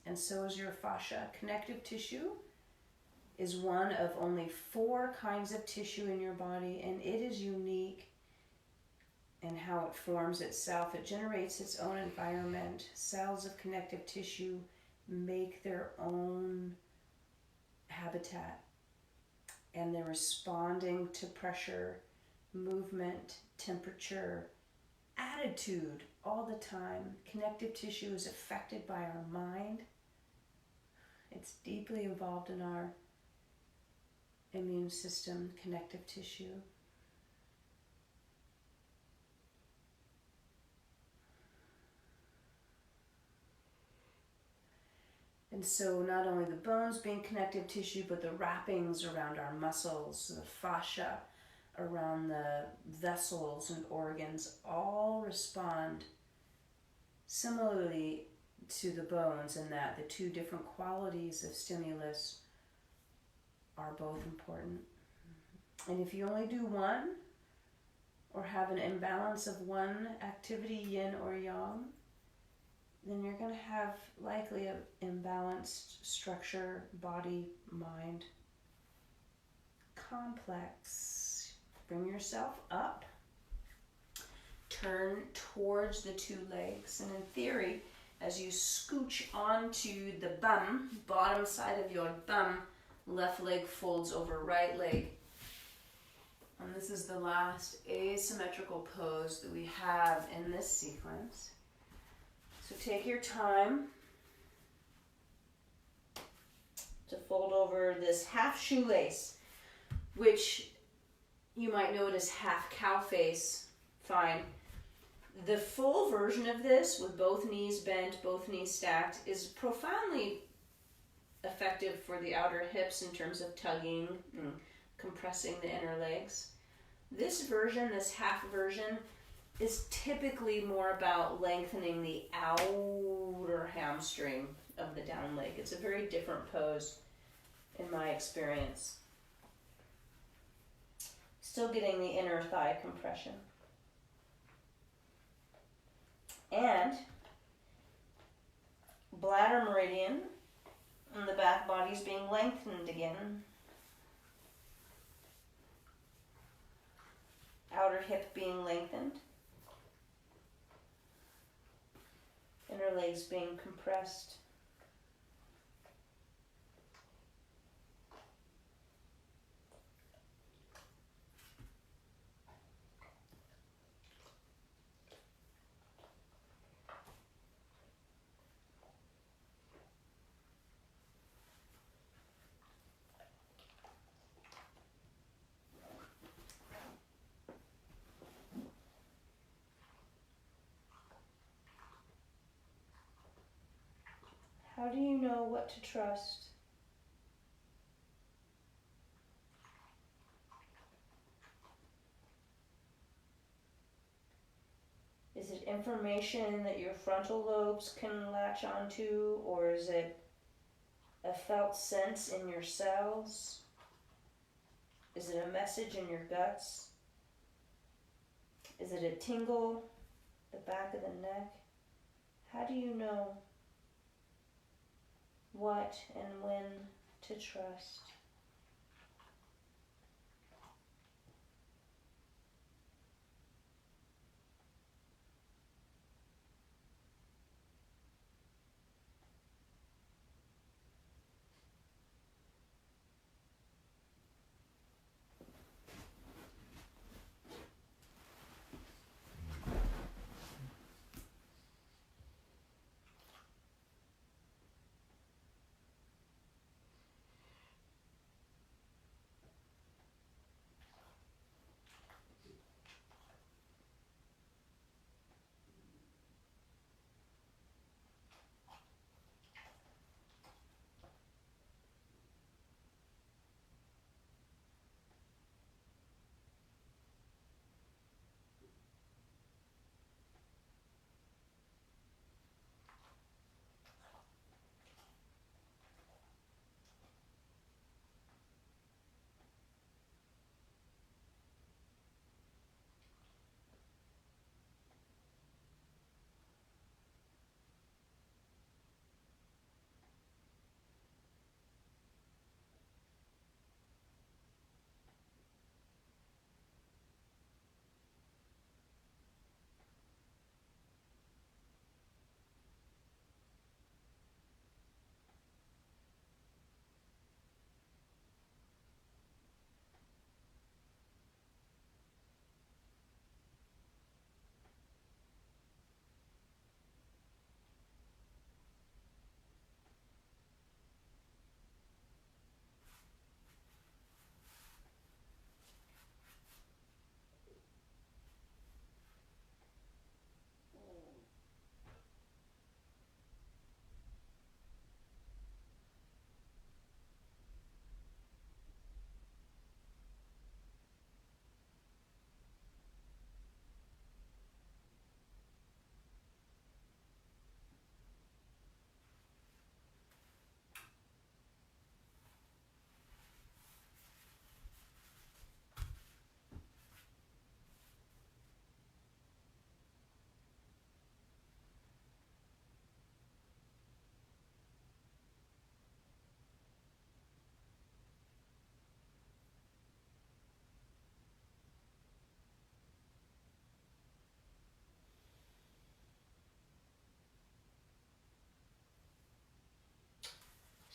and so is your fascia. Connective tissue is one of only 4 kinds of tissue in your body, and it is unique in how it forms itself. It generates its own environment. Cells of connective tissue make their own habitat, and they're responding to pressure, movement, temperature, attitude all the time. Connective tissue is affected by our mind. It's deeply involved in our immune system, connective tissue. And so not only the bones being connective tissue, but the wrappings around our muscles, the fascia around the vessels and organs, all respond similarly to the bones, in that the 2 different qualities of stimulus are both important. And if you only do one, or have an imbalance of one activity, yin or yang, then you're going to have likely an imbalanced structure, body, mind, complex. Bring yourself up. Turn towards the 2 legs. And in theory, as you scooch onto the bum, bottom side of your bum, left leg folds over right leg. And this is the last asymmetrical pose that we have in this sequence. So take your time to fold over this half shoelace, which you might know it as half cow face. Fine. The full version of this, with both knees bent, both knees stacked, is profoundly effective for the outer hips in terms of tugging and compressing the inner legs. This version, this half version, is typically more about lengthening the outer hamstring of the down leg. It's a very different pose in my experience. Still getting the inner thigh compression. And bladder meridian and the back body is being lengthened again. Outer hip being lengthened. Inner legs being compressed. How do you know what to trust? Is it information that your frontal lobes can latch onto, or is it a felt sense in your cells? Is it a message in your guts? Is it a tingle at the back of the neck? How do you know what and when to trust?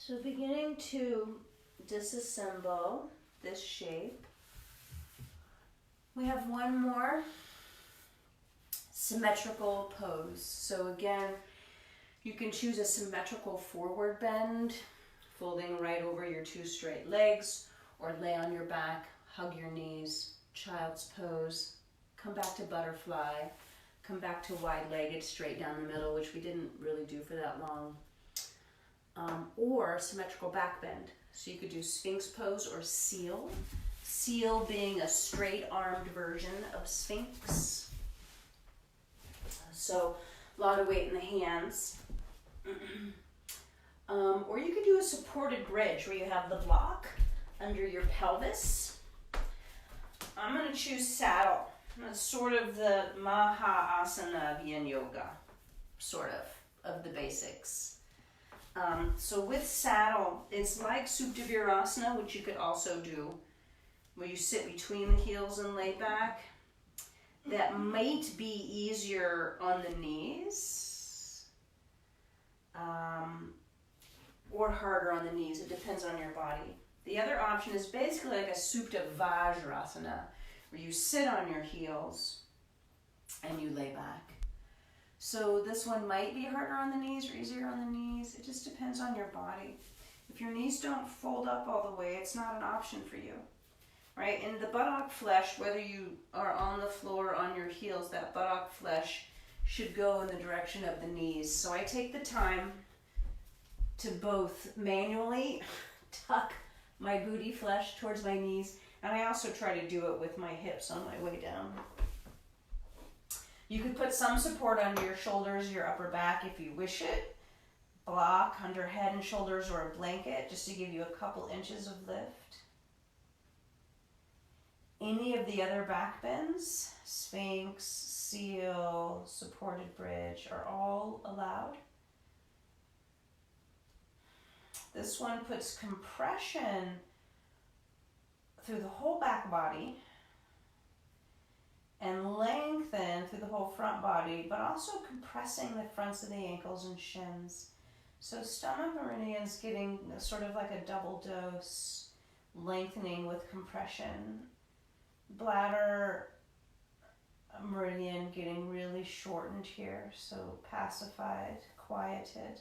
So beginning to disassemble this shape. We have one more symmetrical pose. So again, you can choose a symmetrical forward bend, folding right over your two straight legs, or lay on your back, hug your knees, child's pose, come back to butterfly, come back to wide-legged, straight down the middle, which we didn't really do for that long, or symmetrical back bend. So you could do Sphinx pose or seal. Seal being a straight-armed version of Sphinx. So a lot of weight in the hands. Or you could do a supported bridge where you have the block under your pelvis. I'm going to choose saddle. That's sort of the Maha Asana of Yin Yoga, sort of the basics. So with saddle, it's like Supta Virasana, which you could also do, where you sit between the heels and lay back. That might be easier on the knees, or harder on the knees. It depends on your body. The other option is basically like a Supta Vajrasana, where you sit on your heels and you lay back. So this one might be harder on the knees or easier on the knees. It just depends on your body. If your knees don't fold up all the way, it's not an option for you, right? And the buttock flesh, whether you are on the floor or on your heels, that buttock flesh should go in the direction of the knees. So I take the time to both manually tuck my booty flesh towards my knees, and I also try to do it with my hips on my way down. You could put some support under your shoulders, your upper back if you wish it. Block under head and shoulders or a blanket just to give you a couple inches of lift. Any of the other back bends, Sphinx, seal, supported bridge, are all allowed. This one puts compression through the whole back body and lengthen through the whole front body, but also compressing the fronts of the ankles and shins. So stomach meridians getting sort of like a double dose, lengthening with compression. Bladder meridian getting really shortened here, so pacified, quieted.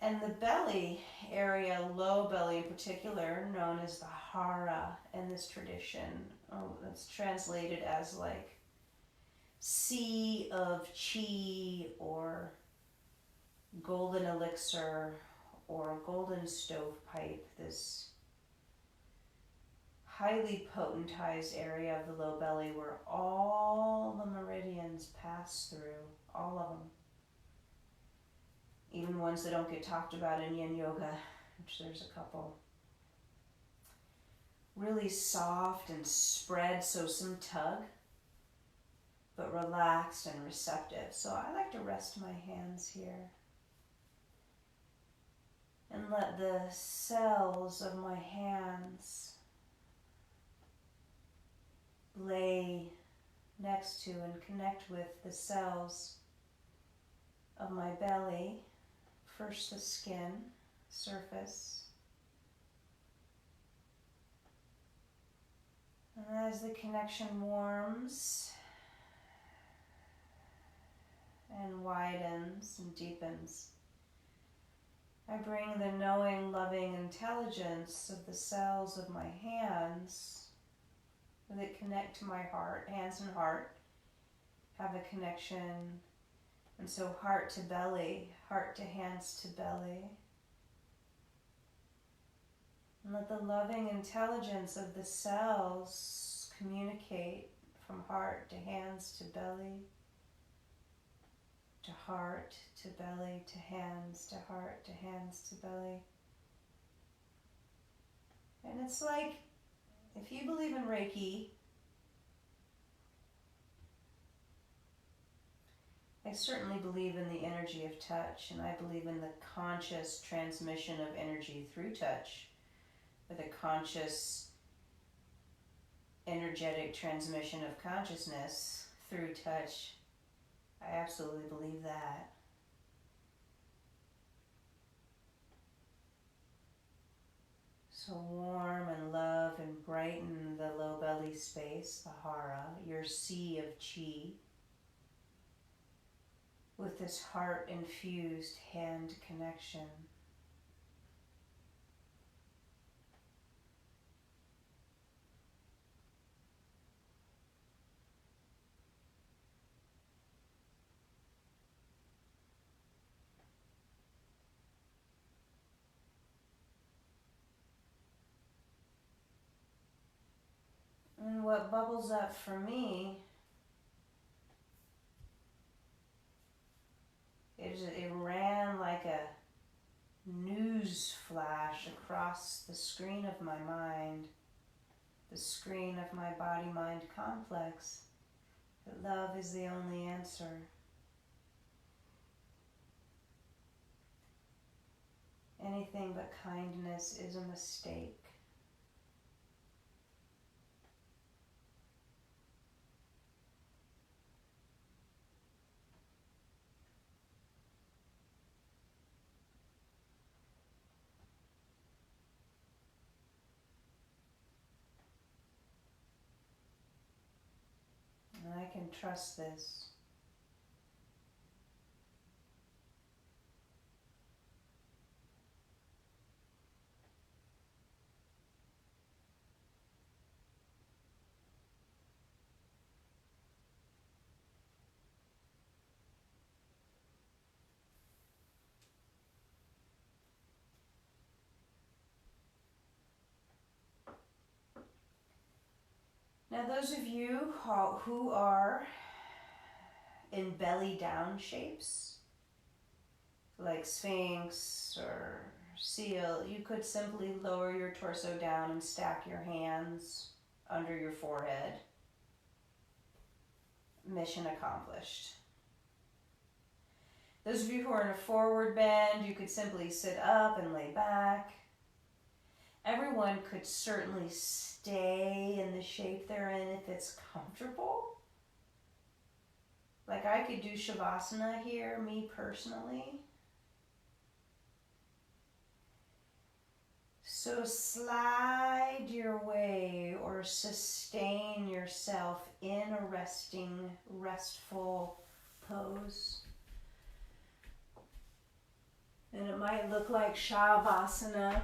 And the belly area, low belly in particular, known as the hara in this tradition. That's translated as like sea of chi or golden elixir or golden stovepipe, this highly potentized area of the low belly where all the meridians pass through, all of them. Even ones that don't get talked about in Yin Yoga, which there's a couple. Really soft and spread, so some tug, but relaxed and receptive. So I like to rest my hands here and let the cells of my hands lay next to and connect with the cells of my belly. First the skin, surface. And as the connection warms and widens and deepens, I bring the knowing, loving intelligence of the cells of my hands that connect to my heart. Hands and heart have a connection. And so heart to belly, heart to hands to belly. And let the loving intelligence of the cells communicate from heart to hands to belly, to heart to belly, to hands to heart, to hands to belly. And it's like, if you believe in Reiki, I certainly believe in the energy of touch, and I believe in the conscious transmission of energy through touch, or the conscious energetic transmission of consciousness through touch. I absolutely believe that. So warm and love and brighten the low belly space, the hara, your sea of chi, with this heart-infused hand connection. And what bubbles up for me is it ran like a news flash across the screen of my mind, the screen of my body-mind complex, that love is the only answer. Anything but kindness is a mistake. And I can trust this. Now those of you who are in belly down shapes, like Sphinx or Seal, you could simply lower your torso down and stack your hands under your forehead. Mission accomplished. Those of you who are in a forward bend, you could simply sit up and lay back. Everyone could certainly stay in the shape they're in if it's comfortable. Like I could do Shavasana here, me personally. So slide your way or sustain yourself in a resting, restful pose. And it might look like Shavasana.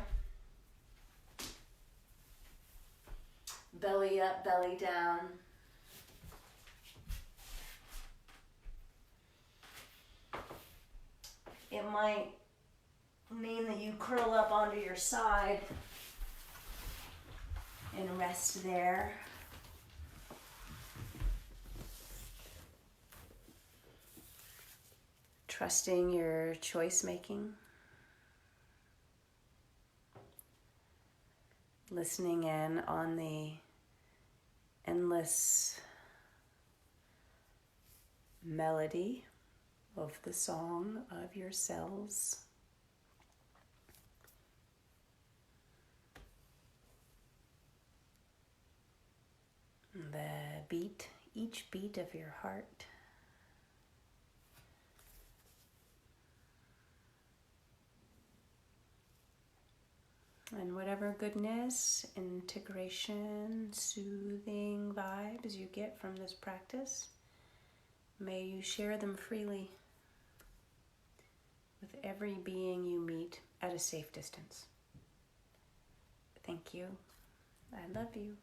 Belly up, belly down. It might mean that you curl up onto your side and rest there. Trusting your choice making. Listening in on the endless melody of the song of your cells. The beat, each beat of your heart. And whatever goodness, integration, soothing vibes you get from this practice, may you share them freely with every being you meet at a safe distance. Thank you. I love you.